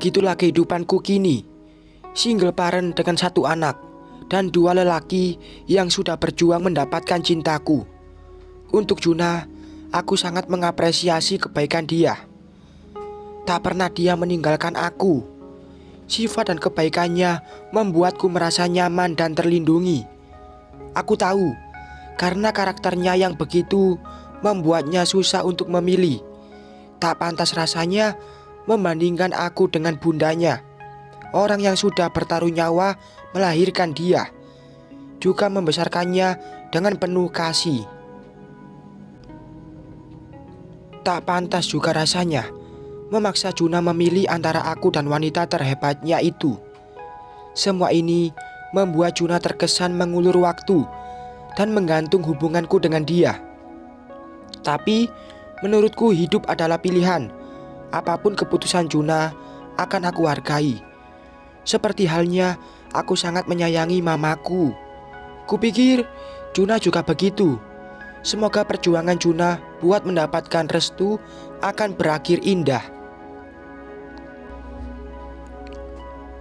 Begitulah kehidupanku kini. Single parent dengan satu anak dan dua lelaki yang sudah berjuang mendapatkan cintaku. Untuk Juna, aku sangat mengapresiasi kebaikan dia. Tak pernah dia meninggalkan aku. Sifat dan kebaikannya membuatku merasa nyaman dan terlindungi. Aku tahu, karena karakternya yang begitu membuatnya susah untuk memilih. Tak pantas rasanya membandingkan aku dengan bundanya, orang yang sudah bertaruh nyawa melahirkan dia, juga membesarkannya dengan penuh kasih. Tak pantas juga rasanya memaksa Juna memilih antara aku dan wanita terhebatnya itu. Semua ini membuat Juna terkesan mengulur waktu dan menggantung hubunganku dengan dia. Tapi menurutku hidup adalah pilihan. Apapun keputusan Juna akan aku hargai. Seperti halnya aku sangat menyayangi mamaku. Kupikir Juna juga begitu. Semoga perjuangan Juna buat mendapatkan restu akan berakhir indah.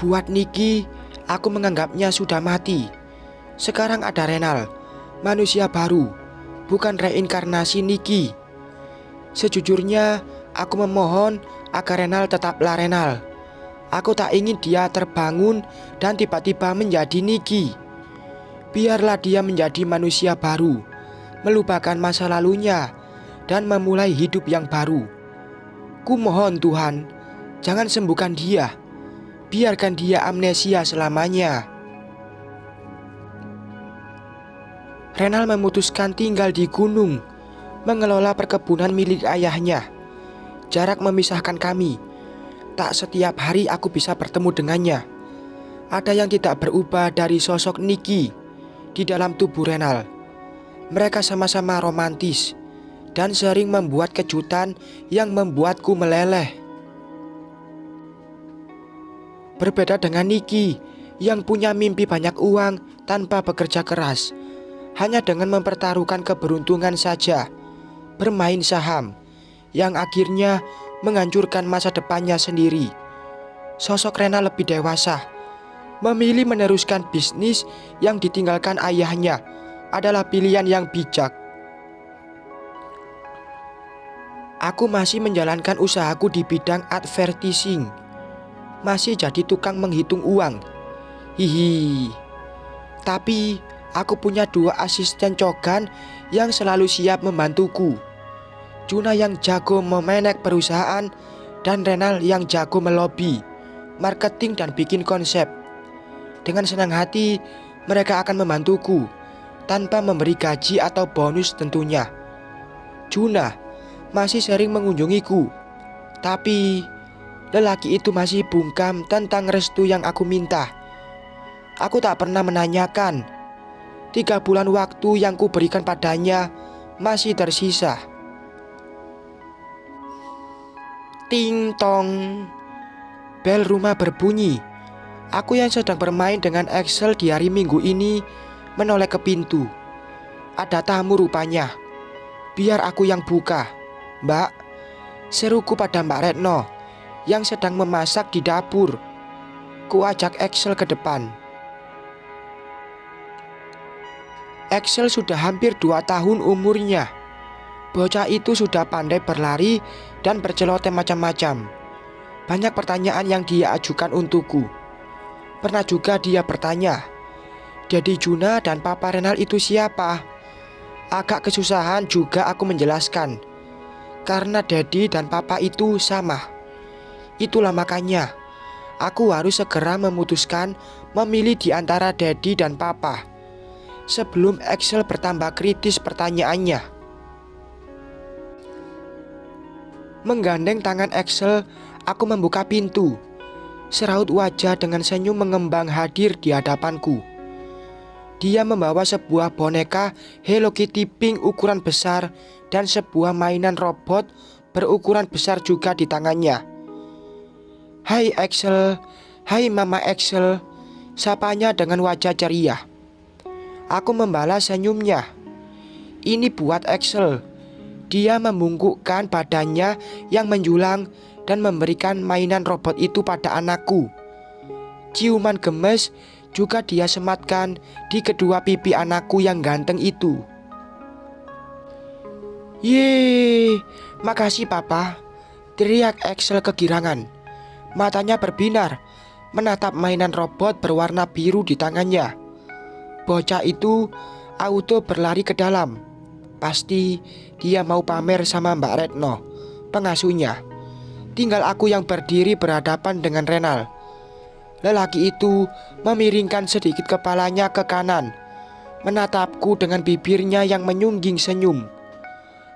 Buat Niki, aku menganggapnya sudah mati. Sekarang ada Renal, manusia baru, bukan reinkarnasi Niki. Sejujurnya, aku memohon agar Renal tetaplah Renal. Aku tak ingin dia terbangun dan tiba-tiba menjadi Niki. Biarlah dia menjadi manusia baru, melupakan masa lalunya dan memulai hidup yang baru. Ku mohon Tuhan, jangan sembuhkan dia. Biarkan dia amnesia selamanya. Renal memutuskan tinggal di gunung, mengelola perkebunan milik ayahnya. Jarak memisahkan kami. Tak setiap hari aku bisa bertemu dengannya. Ada yang tidak berubah dari sosok Niki di dalam tubuh Renal. Mereka sama-sama romantis dan sering membuat kejutan yang membuatku meleleh. Berbeda dengan Niki yang punya mimpi banyak uang tanpa bekerja keras, hanya dengan mempertaruhkan keberuntungan saja, bermain saham, yang akhirnya menghancurkan masa depannya sendiri. Sosok Renal lebih dewasa, memilih meneruskan bisnis yang ditinggalkan ayahnya adalah pilihan yang bijak. Aku masih menjalankan usahaku di bidang advertising, masih jadi tukang menghitung uang. Hihi. Tapi aku punya dua asisten cogan yang selalu siap membantuku. Juna yang jago memanage perusahaan dan Renal yang jago melobi, marketing dan bikin konsep. Dengan senang hati mereka akan membantuku tanpa memberi gaji atau bonus tentunya. Juna masih sering mengunjungiku, tapi lelaki itu masih bungkam tentang restu yang aku minta. Aku tak pernah menanyakan. 3 bulan waktu yang kuberikan padanya masih tersisa. Ting tong. Bel rumah berbunyi. Aku yang sedang bermain dengan Excel di hari Minggu ini menoleh ke pintu. Ada tamu rupanya. Biar aku yang buka. Mbak, seruku pada Mbak Retno yang sedang memasak di dapur. Ku ajak Excel ke depan. Excel sudah hampir 2 tahun umurnya. Bocah itu sudah pandai berlari dan berceloteh macam-macam. Banyak pertanyaan yang dia ajukan untukku. Pernah juga dia bertanya, Dedi Juna dan Papa Renal itu siapa? Agak kesusahan juga aku menjelaskan, karena Dedi dan Papa itu sama. Itulah makanya aku harus segera memutuskan memilih di antara Dedi dan Papa sebelum Excel bertambah kritis pertanyaannya. Menggandeng tangan Excel, aku membuka pintu. Seraut wajah dengan senyum mengembang hadir di hadapanku. Dia membawa sebuah boneka Hello Kitty pink ukuran besar dan sebuah mainan robot berukuran besar juga di tangannya. Hai Excel, hai Mama Excel, sapanya dengan wajah ceria. Aku membalas senyumnya. Ini buat Excel. Dia membungkukkan badannya yang menjulang dan memberikan mainan robot itu pada anakku. Ciuman gemes juga dia sematkan di kedua pipi anakku yang ganteng itu. Yeay, makasih papa, teriak Axel kegirangan. Matanya berbinar menatap mainan robot berwarna biru di tangannya. Bocah itu auto berlari ke dalam. Pasti dia mau pamer sama Mbak Retno, pengasuhnya. Tinggal aku yang berdiri berhadapan dengan Renal. Lelaki itu memiringkan sedikit kepalanya ke kanan, menatapku dengan bibirnya yang menyungging senyum.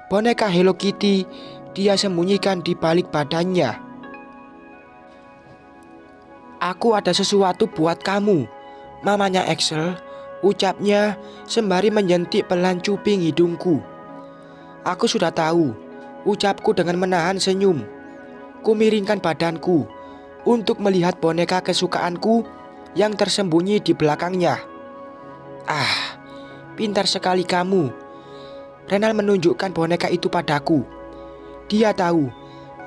Boneka Hello Kitty dia sembunyikan di balik badannya. Aku ada sesuatu buat kamu, mamanya Axel, ucapnya sembari menyentik pelan cuping hidungku. Aku sudah tahu, ucapku dengan menahan senyum. Kumiringkan badanku untuk melihat boneka kesukaanku yang tersembunyi di belakangnya. Ah, pintar sekali kamu. Renal menunjukkan boneka itu padaku. Dia tahu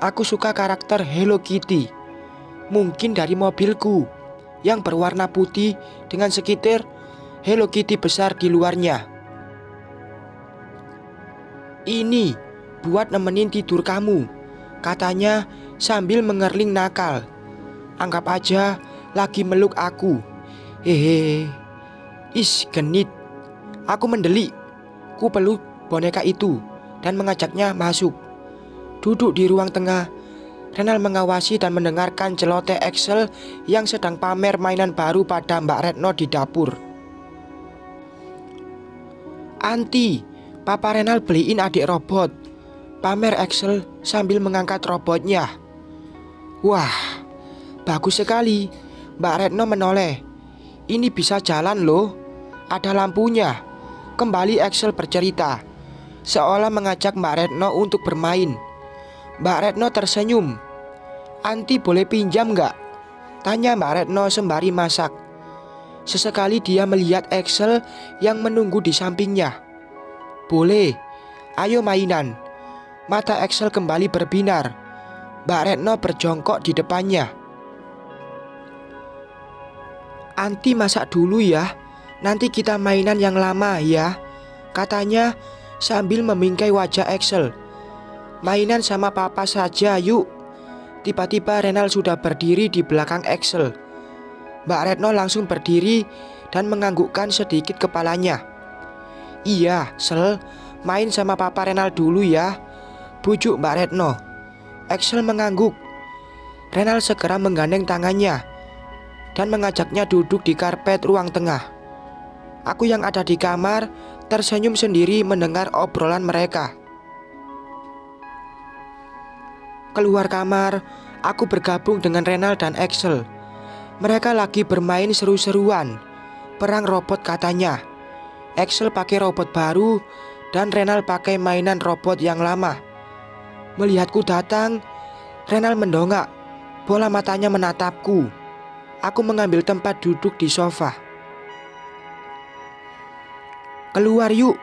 aku suka karakter Hello Kitty. Mungkin dari mobilku yang berwarna putih dengan sekitar Hello Kitty besar di luarnya. Ini buat nemenin tidur kamu, katanya sambil mengerling nakal. Anggap aja lagi meluk aku. Hehe. Is genit. Aku mendelik. Ku peluk boneka itu dan mengajaknya masuk. Duduk di ruang tengah, Renal mengawasi dan mendengarkan celoteh Axel yang sedang pamer mainan baru pada Mbak Retno di dapur. Anti, Papa Renal beliin adik robot, pamer Axel sambil mengangkat robotnya. Wah, bagus sekali. Mbak Retno menoleh. Ini bisa jalan loh, ada lampunya. Kembali Axel bercerita, seolah mengajak Mbak Retno untuk bermain. Mbak Retno tersenyum. Anti boleh pinjam gak? Tanya Mbak Retno sembari masak. Sesekali dia melihat Axel yang menunggu di sampingnya. Boleh, ayo mainan. Mata Axel kembali berbinar. Mbak Retno berjongkok di depannya. Anti masak dulu ya, nanti kita mainan yang lama ya, katanya sambil memingkai wajah Axel. Mainan sama papa saja yuk. Tiba-tiba Renal sudah berdiri di belakang Axel. Mbak Retno langsung berdiri dan menganggukkan sedikit kepalanya. Iya, Sel, main sama papa Renal dulu ya, bujuk Mbak Retno. Axel mengangguk. Renal segera menggandeng tangannya dan mengajaknya duduk di karpet ruang tengah. Aku yang ada di kamar tersenyum sendiri mendengar obrolan mereka. Keluar kamar, aku bergabung dengan Renal dan Axel. Mereka lagi bermain seru-seruan. Perang robot katanya. Axel pakai robot baru dan Renal pakai mainan robot yang lama. Melihatku datang, Renal mendongak. Bola matanya menatapku. Aku mengambil tempat duduk di sofa. Keluar yuk,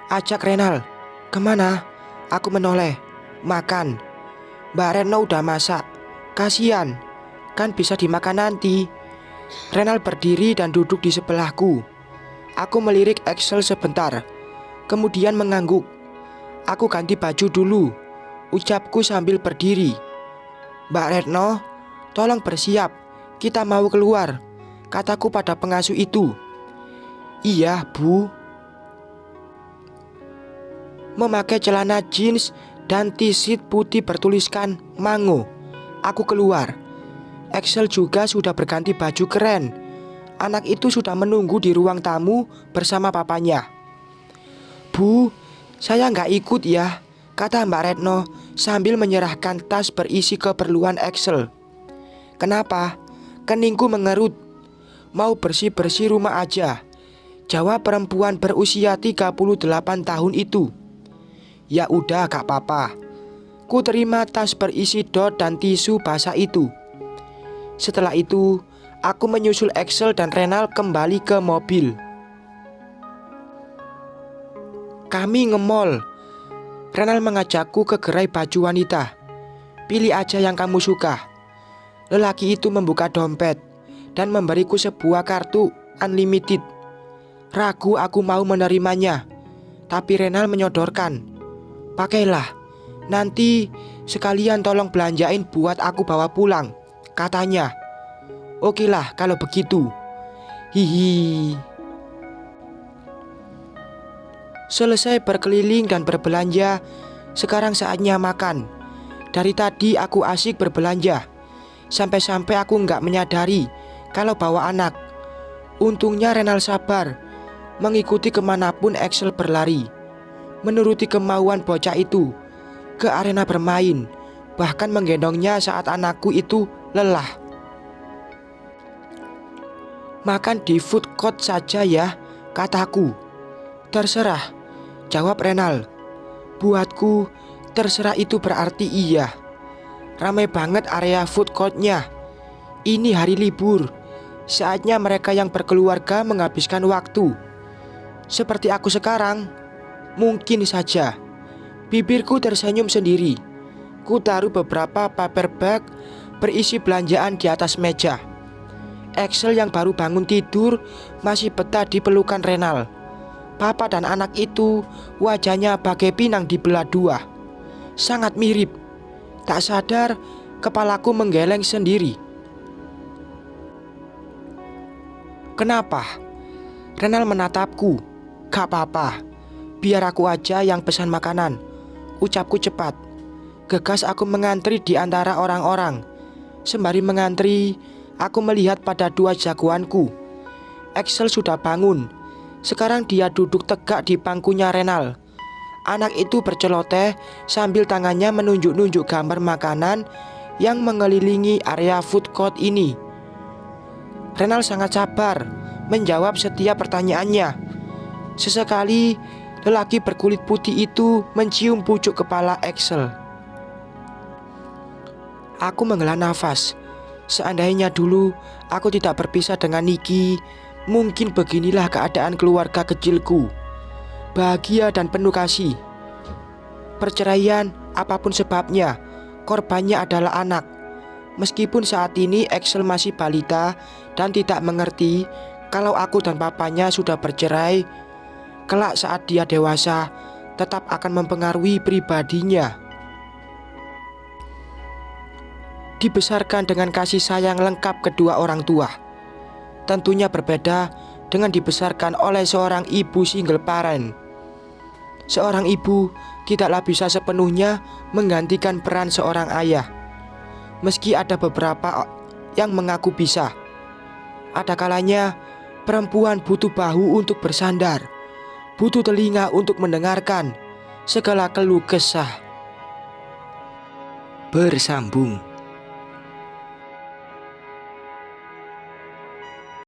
ajak Renal. Kemana? Aku menoleh. Makan. Mbak Retno udah masak. Kasian, kan bisa dimakan nanti. Renal berdiri dan duduk di sebelahku. Aku melirik Axel sebentar, kemudian mengangguk. Aku ganti baju dulu, ucapku sambil berdiri. Mbak Retno, tolong bersiap, kita mau keluar, kataku pada pengasuh itu. Iya, Bu. Memakai celana jeans dan t-shirt putih bertuliskan Mango, aku keluar. Axel juga sudah berganti baju keren. Anak itu sudah menunggu di ruang tamu bersama papanya. Bu, saya nggak ikut ya, kata Mbak Retno sambil menyerahkan tas berisi keperluan Axel. Kenapa? Keningku mengerut. Mau bersih-bersih rumah aja, jawab perempuan berusia 38 tahun itu. Ya udah gak apa-apa. Ku terima tas berisi dot dan tisu basah itu. Setelah itu, aku menyusul Axel dan Renal kembali ke mobil. Kami nge-mall. Renal mengajakku ke gerai baju wanita. Pilih aja yang kamu suka. Lelaki itu membuka dompet dan memberiku sebuah kartu unlimited. Ragu aku mau menerimanya, tapi Renal menyodorkan. Pakailah, nanti sekalian tolong belanjain buat aku bawa pulang, katanya. Okelah kalau begitu. Hihi. Selesai berkeliling dan berbelanja, sekarang saatnya makan. Dari tadi aku asik berbelanja, sampai-sampai aku nggak menyadari kalau bawa anak. Untungnya Renal sabar, mengikuti kemanapun Axel berlari, menuruti kemauan bocah itu, ke arena bermain, bahkan menggendongnya saat anakku itu lelah. Makan di food court saja ya, kataku. Terserah, jawab Renal. Buatku, terserah itu berarti iya. Ramai banget area food courtnya. Ini hari libur, saatnya mereka yang berkeluarga menghabiskan waktu. Seperti aku sekarang, mungkin saja. Bibirku tersenyum sendiri. Ku taruh beberapa paper bag berisi belanjaan di atas meja. Axel yang baru bangun tidur masih betah di pelukan Renal. Papa dan anak itu wajahnya bagai pinang dibelah dua. Sangat mirip. Tak sadar kepalaku menggeleng sendiri. Kenapa? Renal menatapku. Gak apa-apa, biar aku aja yang pesan makanan, ucapku cepat. Gegas aku mengantri di antara orang-orang. Sembari mengantri, aku melihat pada dua jagoanku. Axel sudah bangun. Sekarang dia duduk tegak di pangkunya Renal. Anak itu berceloteh sambil tangannya menunjuk-nunjuk gambar makanan yang mengelilingi area food court ini. Renal sangat sabar menjawab setiap pertanyaannya. Sesekali lelaki berkulit putih itu mencium pucuk kepala Axel. Aku menghela nafas. Seandainya dulu aku tidak berpisah dengan Niki, mungkin beginilah keadaan keluarga kecilku. Bahagia dan penuh kasih. Perceraian, apapun sebabnya, korbannya adalah anak. Meskipun saat ini Axel masih balita dan tidak mengerti kalau aku dan papanya sudah bercerai, kelak saat dia dewasa tetap akan mempengaruhi pribadinya. Dibesarkan dengan kasih sayang lengkap kedua orang tua. Tentunya berbeda dengan dibesarkan oleh seorang ibu single parent. Seorang ibu tidaklah bisa sepenuhnya menggantikan peran seorang ayah. Meski ada beberapa yang mengaku bisa. Ada kalanya perempuan butuh bahu untuk bersandar, butuh telinga untuk mendengarkan segala keluh kesah. Bersambung.